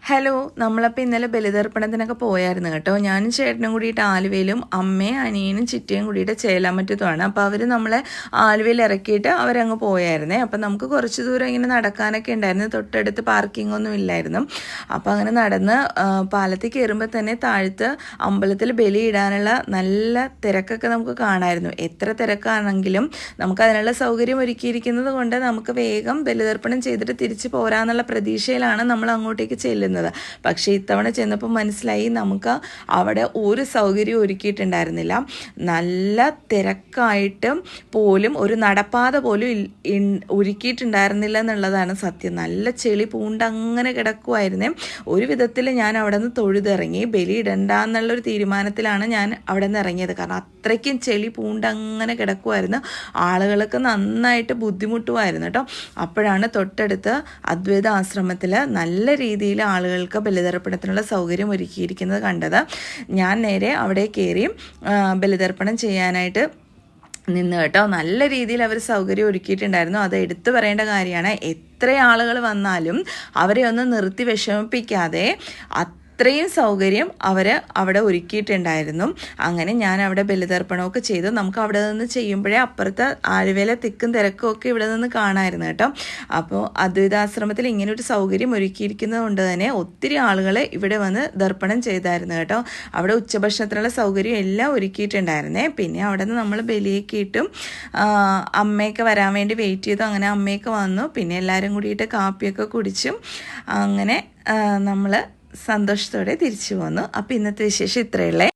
Hello, നമ്മളപ്പോൾ ഇന്നലെ ബലിതർപ്പണത്തിനൊക്കെ പോയായിരുന്നു കേട്ടോ. ഞാനും ചേട്ടനും കൂടിയിട്ട് ആലുവയിലും അമ്മയും അനിയനും ചിറ്റയും കൂടിയിട്ട് ചേലാമറ്റത്തുമാണ്. അപ്പോൾ അവർ നമ്മളെ ആലുവയിൽ ഇറക്കിയിട്ട് അവരങ്ങ് പോയായിരുന്നേ. അപ്പോൾ നമുക്ക് കുറച്ച് ദൂരം ഇങ്ങനെ നടക്കാനൊക്കെ ഉണ്ടായിരുന്നു. തൊട്ടടുത്ത് പാർക്കിംഗ് ഒന്നും ഇല്ലായിരുന്നു. അപ്പോൾ അങ്ങനെ നടന്ന് പാലത്തിൽ കയറുമ്പോൾ തന്നെ താഴത്ത് അമ്പലത്തിൽ ബലിയിടാനുള്ള നല്ല തിരക്കൊക്കെ നമുക്ക് കാണാമായിരുന്നു. എത്ര തിരക്കാണെങ്കിലും നമുക്ക് അതിനുള്ള സൗകര്യം ഒരുക്കിയിരിക്കുന്നത് കൊണ്ട് നമുക്ക് വേഗം ബലിതർപ്പണം ചെയ്തിട്ട് തിരിച്ച് പോരാന്നുള്ള പ്രതീക്ഷയിലാണ് നമ്മൾ അങ്ങോട്ടേക്ക് ചെല്ലുന്നത്. പക്ഷേ ഇത്തവണ ചെന്നപ്പോൾ മനസ്സിലായി നമുക്ക് അവിടെ ഒരു സൗകര്യവും ഒരുക്കിയിട്ടുണ്ടായിരുന്നില്ല. നല്ല തിരക്കായിട്ട് പോലും ഒരു നടപ്പാത പോലും ഒരുക്കിയിട്ടുണ്ടായിരുന്നില്ല എന്നുള്ളതാണ് സത്യം. നല്ല ചെളി പൂണ്ടങ്ങനെ കിടക്കുമായിരുന്നേ. ഒരു വിധത്തിൽ ഞാൻ അവിടെ നിന്ന് തൊഴുതിറങ്ങി. ബലി ഇടണ്ട എന്നുള്ളൊരു തീരുമാനത്തിലാണ് ഞാൻ അവിടെ നിന്ന് ഇറങ്ങിയത്. കാരണം അത്രയ്ക്കും ചെളി പൂണ്ടങ്ങനെ കിടക്കുമായിരുന്നു. ആളുകൾക്ക് നന്നായിട്ട് ബുദ്ധിമുട്ടുമായിരുന്നു കേട്ടോ. അപ്പോഴാണ് തൊട്ടടുത്ത് അദ്വൈത ആശ്രമത്തിൽ നല്ല രീതിയിൽ ആളുകൾക്ക് ബലിതർപ്പണത്തിനുള്ള സൗകര്യം ഒരുക്കിയിരിക്കുന്നത് കണ്ടത്. ഞാൻ നേരെ അവിടെ കയറി ബലിതർപ്പണം ചെയ്യാനായിട്ട് നിന്ന് കേട്ടോ. നല്ല രീതിയിൽ അവർ സൗകര്യം ഒരുക്കിയിട്ടുണ്ടായിരുന്നു. അത് എടുത്തു പറയേണ്ട കാര്യമാണ്. എത്ര ആളുകൾ വന്നാലും അവരെ ഒന്നും നിർത്തി വിഷമിപ്പിക്കാതെ അത്രയും സൗകര്യം അവർ അവിടെ ഒരുക്കിയിട്ടുണ്ടായിരുന്നു. അങ്ങനെ ഞാൻ അവിടെ ബലിതർപ്പണമൊക്കെ ചെയ്തു. നമുക്ക് അവിടെ നിന്ന് ചെയ്യുമ്പോഴേ അപ്പുറത്തെ ആലുവയിലെ തിക്കും തിരക്കും ഒക്കെ ഇവിടെ നിന്ന് കാണാമായിരുന്നു കേട്ടോ. അപ്പോൾ അദ്വൈതാശ്രമത്തിൽ ഇങ്ങനെ ഒരു സൗകര്യം ഒരുക്കിയിരിക്കുന്നത് കൊണ്ട് തന്നെ ഒത്തിരി ആളുകൾ ഇവിടെ വന്ന് ദർപ്പണം ചെയ്തായിരുന്നു കേട്ടോ. അവിടെ ഉച്ചഭക്ഷണത്തിനുള്ള സൗകര്യം എല്ലാം ഒരുക്കിയിട്ടുണ്ടായിരുന്നേ. പിന്നെ അവിടെ നിന്ന് നമ്മൾ ബലിയൊക്കെ ഇട്ടും അമ്മയൊക്കെ വരാൻ വേണ്ടി വെയിറ്റ് ചെയ്തു. അങ്ങനെ അമ്മയൊക്കെ വന്നു. പിന്നെ എല്ലാവരും കൂടിയിട്ട് കാപ്പിയൊക്കെ കുടിച്ചും അങ്ങനെ നമ്മൾ സന്തോഷത്തോടെ തിരിച്ചു പോന്നു. അപ്പോൾ ഇന്നത്തെ വിശേഷം ഇത്രയുള്ളേ.